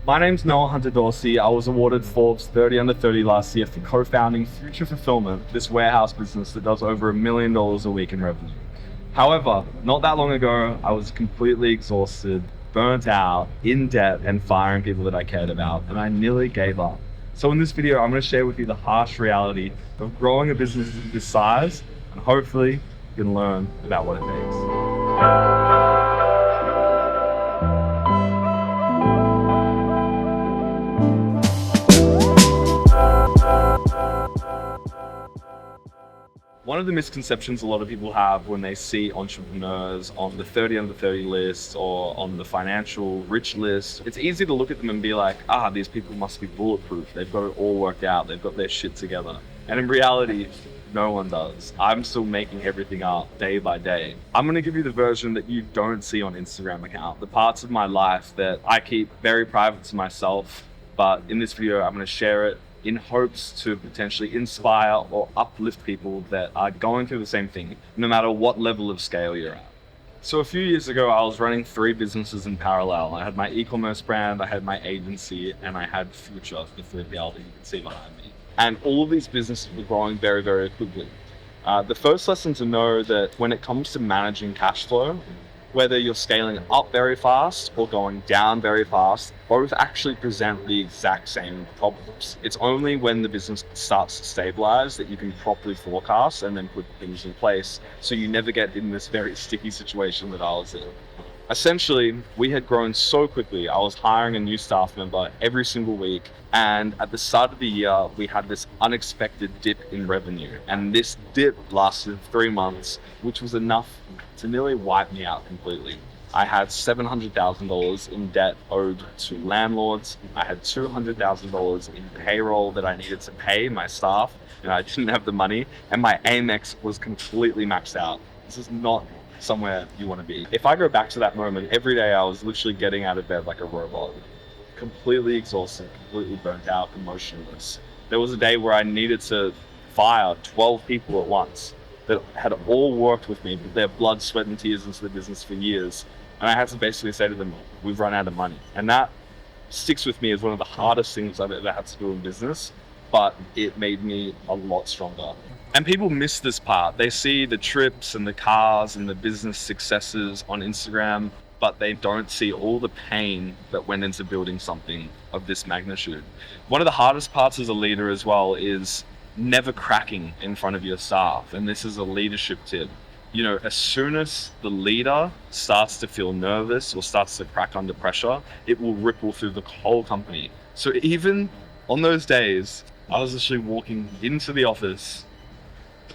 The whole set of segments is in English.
My name's Noah Hunter Dorsey. I was awarded Forbes 30 Under 30 last year for co-founding Future Fulfilment, this warehouse business that does over $1 million a week in revenue. However, not that long ago, I was completely exhausted, burnt out, in debt, and firing people that I cared about, and I nearly gave up. So in this video, I'm going to share with you the harsh reality of growing a business this size, and hopefully you can learn about what it takes. One of the misconceptions a lot of people have when they see entrepreneurs on the 30 under 30 list or on the financial rich list, it's easy to look at them and be like, these people must be bulletproof. They've got it all worked out. They've got their shit together. And in reality, no one does. I'm still making everything up day by day. I'm going to give you the version that you don't see on Instagram account, the parts of my life that I keep very private to myself. But in this video, I'm going to share it in hopes to potentially inspire or uplift people that are going through the same thing, no matter what level of scale you're at. So a few years ago, I was running 3 businesses in parallel. I had my e-commerce brand, I had my agency, and I had Future, the 3PL that you can see behind me. And all of these businesses were growing very, very quickly. The first lesson to know that when it comes to managing cash flow, whether you're scaling up very fast or going down very fast, both actually present the exact same problems. It's only when the business starts to stabilize that you can properly forecast and then put things in place so you never get in this very sticky situation that I was in. Essentially, we had grown so quickly. I was hiring a new staff member every single week. And at the start of the year, we had this unexpected dip in revenue. And this dip lasted 3 months, which was enough to nearly wipe me out completely. I had $700,000 in debt owed to landlords. I had $200,000 in payroll that I needed to pay my staff, and I didn't have the money. And my Amex was completely maxed out. This is not somewhere you want to be. If I go back to that moment, every day I was literally getting out of bed like a robot, completely exhausted, completely burnt out, emotionless. There was a day where I needed to fire 12 people at once that had all worked with me, with their blood, sweat, and tears into the business for years. And I had to basically say to them, we've run out of money. And that sticks with me as one of the hardest things I've ever had to do in business, but it made me a lot stronger. And people miss this part. They see the trips and the cars and the business successes on Instagram, but they don't see all the pain that went into building something of this magnitude. One of the hardest parts as a leader as well is never cracking in front of your staff. And this is a leadership tip. You know, as soon as the leader starts to feel nervous or starts to crack under pressure, it will ripple through the whole company. So even on those days, I was actually walking into the office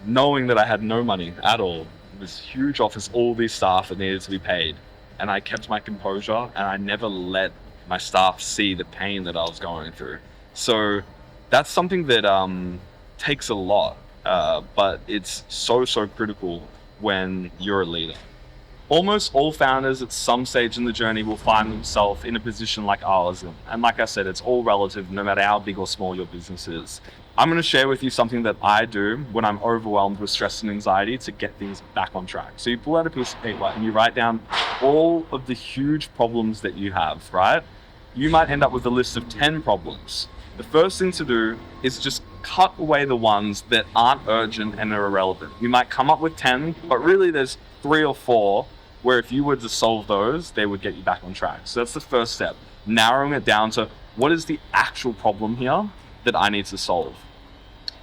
knowing that I had no money at all. This huge office, all these staff that needed to be paid. And I kept my composure and I never let my staff see the pain that I was going through. So that's something that takes a lot, but it's so critical when you're a leader. Almost all founders at some stage in the journey will find themselves in a position like ours. And like I said, it's all relative, no matter how big or small your business is. I'm going to share with you something that I do when I'm overwhelmed with stress and anxiety to get things back on track. So you pull out a piece of paper and you write down all of the huge problems that you have, right? You might end up with a list of 10 problems. The first thing to do is just cut away the ones that aren't urgent and are irrelevant. You might come up with 10, but really there's 3 or 4 where if you were to solve those, they would get you back on track. So that's the first step, narrowing it down to what is the actual problem here that I need to solve.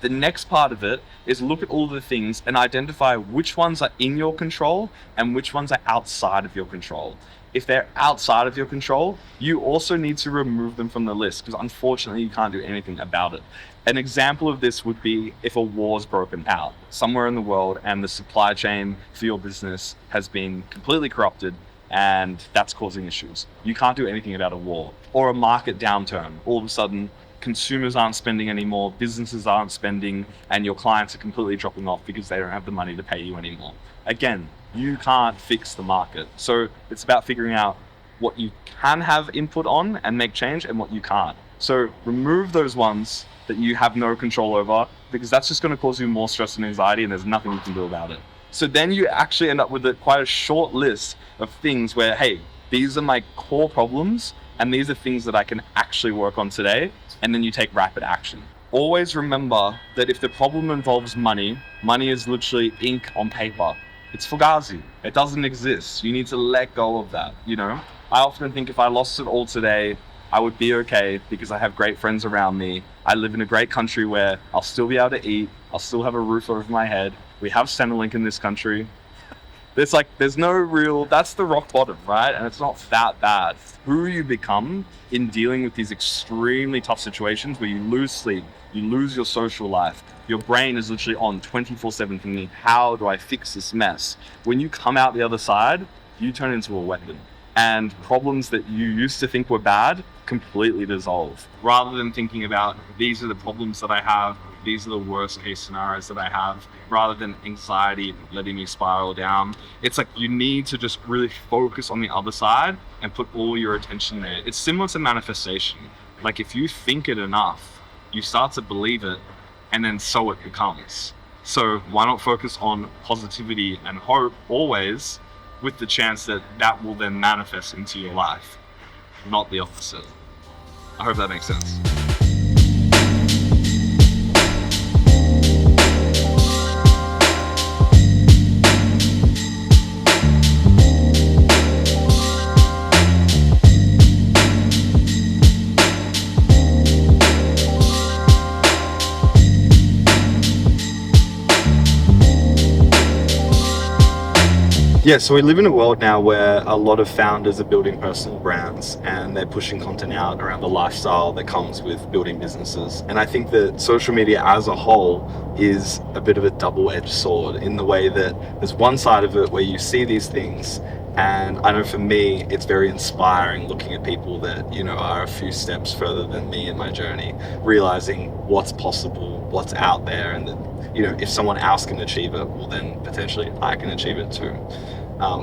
The next part of it is look at all the things and identify which ones are in your control and which ones are outside of your control. If they're outside of your control, you also need to remove them from the list because unfortunately you can't do anything about it. An example of this would be if a war's broken out somewhere in the world and the supply chain for your business has been completely corrupted and that's causing issues. You can't do anything about a war. Or a market downturn. All of a sudden, consumers aren't spending anymore, businesses aren't spending, and your clients are completely dropping off because they don't have the money to pay you anymore. Again, you can't fix the market. So it's about figuring out what you can have input on and make change and what you can't. So remove those ones that you have no control over because that's just going to cause you more stress and anxiety and there's nothing you can do about it. So then you actually end up with quite a short list of things where, hey, these are my core problems And these are things that I can actually work on today. And then you take rapid action. Always remember that if the problem involves money, money is literally ink on paper. It's fugazi. It doesn't exist. You need to let go of that, you know? I often think if I lost it all today, I would be okay because I have great friends around me. I live in a great country where I'll still be able to eat. I'll still have a roof over my head. We have Centrelink in this country. There's no real, that's the rock bottom, right? And it's not that bad. Who you become in dealing with these extremely tough situations where you lose sleep, you lose your social life, your brain is literally on 24/7 thinking, how do I fix this mess? When you come out the other side, you turn into a weapon. And problems that you used to think were bad completely dissolve. Rather than thinking about, these are the problems that I have, these are the worst case scenarios that I have, rather than anxiety letting me spiral down. It's like you need to just really focus on the other side and put all your attention there. It's similar to manifestation. Like if you think it enough, you start to believe it, and then so it becomes. So why not focus on positivity and hope always, with the chance that that will then manifest into your life, not the opposite. I hope that makes sense. Yeah, so we live in a world now where a lot of founders are building personal brands and they're pushing content out around the lifestyle that comes with building businesses. And I think that social media as a whole is a bit of a double-edged sword in the way that there's one side of it where you see these things, and I know for me, it's very inspiring looking at people that, you know, are a few steps further than me in my journey, realizing what's possible, what's out there, and that, you know, if someone else can achieve it, well then potentially I can achieve it too.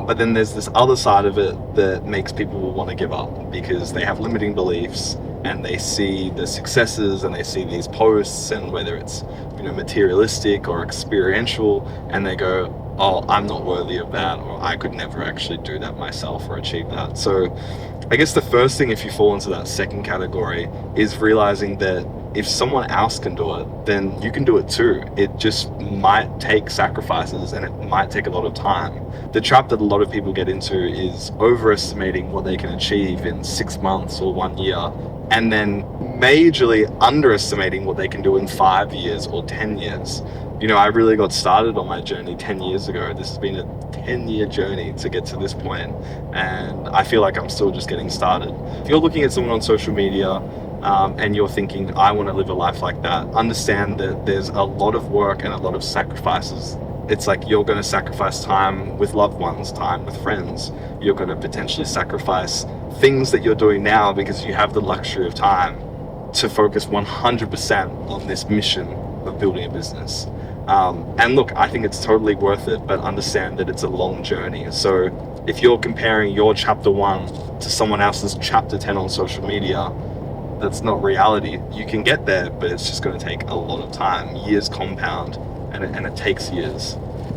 But then there's this other side of it that makes people want to give up because they have limiting beliefs and they see the successes and they see these posts, and whether it's, you know, materialistic or experiential, and they go, oh, I'm not worthy of that, or I could never actually do that myself or achieve that. So I guess the first thing, if you fall into that second category, is realizing that if someone else can do it, then you can do it too. It just might take sacrifices and it might take a lot of time. The trap that a lot of people get into is overestimating what they can achieve in 6 months or 1 year, and then majorly underestimating what they can do in 5 years or 10 years. You know, I really got started on my journey 10 years ago. This has been a 10-year journey to get to this point, and I feel like I'm still just getting started. If you're looking at someone on social media and you're thinking, I want to live a life like that, understand that there's a lot of work and a lot of sacrifices. It's like you're going to sacrifice time with loved ones, time with friends. You're going to potentially sacrifice things that you're doing now because you have the luxury of time to focus 100% on this mission of building a business. And look, I think it's totally worth it, but understand that it's a long journey. So if you're comparing your chapter 1 to someone else's chapter 10 on social media, that's not reality. You can get there, but it's just going to take a lot of time. Years compound, and it takes years.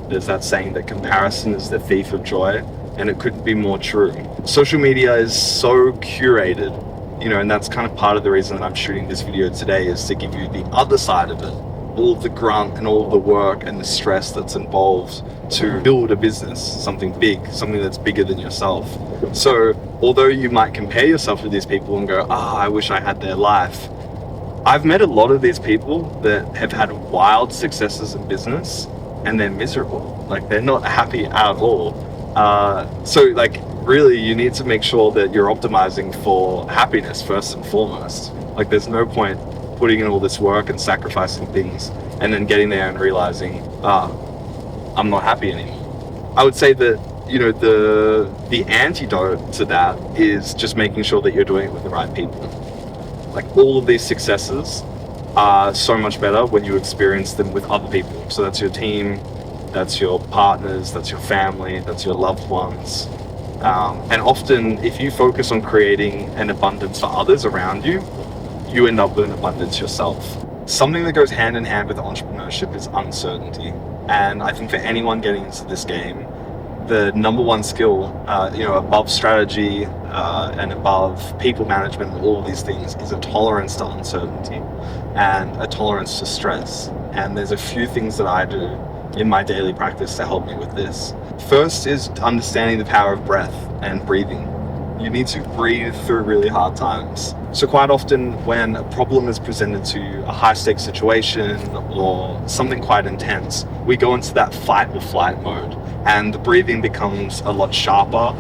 There's that saying that comparison is the thief of joy, and it couldn't be more true. Social media is so curated, you know, and that's kind of part of the reason that I'm shooting this video today, is to give you the other side of it. All of the grunt and all of the work and the stress that's involved to build a business, something big, something that's bigger than yourself. So although you might compare yourself with these people and go, I wish I had their life, I've met a lot of these people that have had wild successes in business and they're miserable. Like, they're not happy at all. So like, really, you need to make sure that you're optimizing for happiness first and foremost. Like, there's no point putting in all this work and sacrificing things and then getting there and realizing, I'm not happy anymore. I would say that, you know, the antidote to that is just making sure that you're doing it with the right people. Like, all of these successes are so much better when you experience them with other people. So that's your team, that's your partners, that's your family, that's your loved ones. And often, if you focus on creating an abundance for others around you, you end up with an abundance yourself. Something that goes hand in hand with entrepreneurship is uncertainty. And I think for anyone getting into this game, the number one skill, above strategy and above people management, all of these things, is a tolerance to uncertainty and a tolerance to stress. And there's a few things that I do in my daily practice to help me with this. First is understanding the power of breath and breathing. You need to breathe through really hard times. So quite often when a problem is presented to you, a high stakes situation or something quite intense, we go into that fight or flight mode, and the breathing becomes a lot sharper,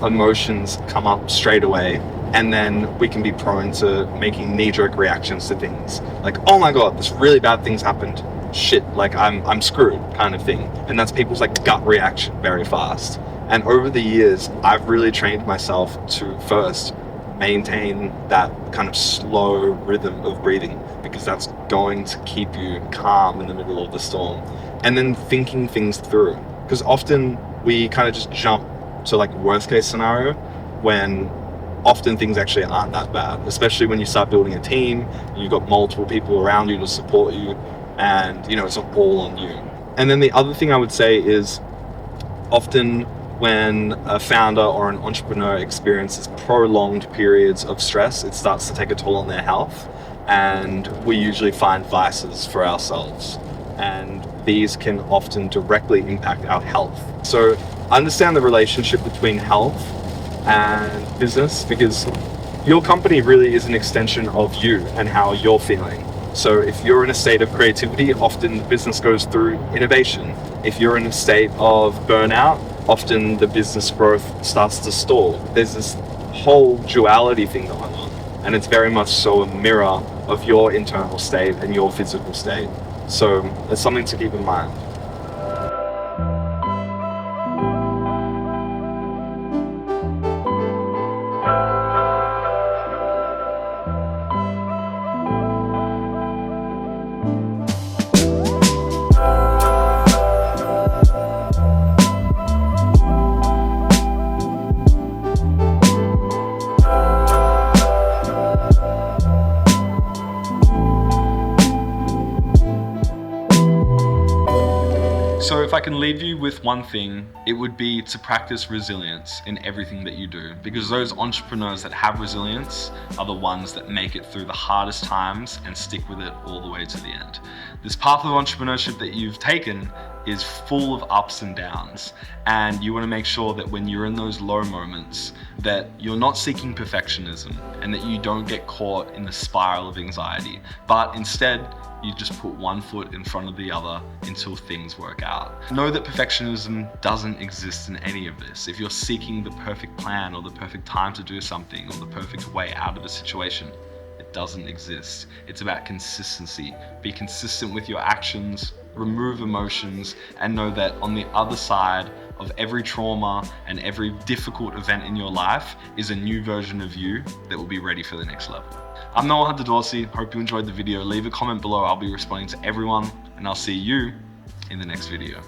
emotions come up straight away, and then we can be prone to making knee-jerk reactions to things. Like, oh my God, this really bad thing's happened. Shit, like I'm screwed kind of thing. And that's people's like gut reaction very fast. And over the years, I've really trained myself to first maintain that kind of slow rhythm of breathing, because that's going to keep you calm in the middle of the storm. And then thinking things through, because often we kind of just jump to like worst case scenario when often things actually aren't that bad, especially when you start building a team and you've got multiple people around you to support you, and it's all on you. And then the other thing I would say is, often when a founder or an entrepreneur experiences prolonged periods of stress, it starts to take a toll on their health, and we usually find vices for ourselves, and these can often directly impact our health. So understand the relationship between health and business, because your company really is an extension of you and how you're feeling. So if you're in a state of creativity, often the business goes through innovation. If you're in a state of burnout, often the business growth starts to stall. There's this whole duality thing going on, and it's very much so a mirror of your internal state and your physical state. So it's something to keep in mind. So if I can leave you with one thing, it would be to practice resilience in everything that you do, because those entrepreneurs that have resilience are the ones that make it through the hardest times and stick with it all the way to the end. This path of entrepreneurship that you've taken is full of ups and downs, and you want to make sure that when you're in those low moments that you're not seeking perfectionism and that you don't get caught in the spiral of anxiety, but instead you just put one foot in front of the other until things work out. Know that perfectionism doesn't exist in any of this. If you're seeking the perfect plan or the perfect time to do something or the perfect way out of a situation, it doesn't exist. It's about consistency. Be consistent with your actions, remove emotions, and know that on the other side of every trauma and every difficult event in your life is a new version of you that will be ready for the next level. I'm Noah Hunter Dorsey. Hope you enjoyed the video. Leave a comment below. I'll be responding to everyone, and I'll see you in the next video.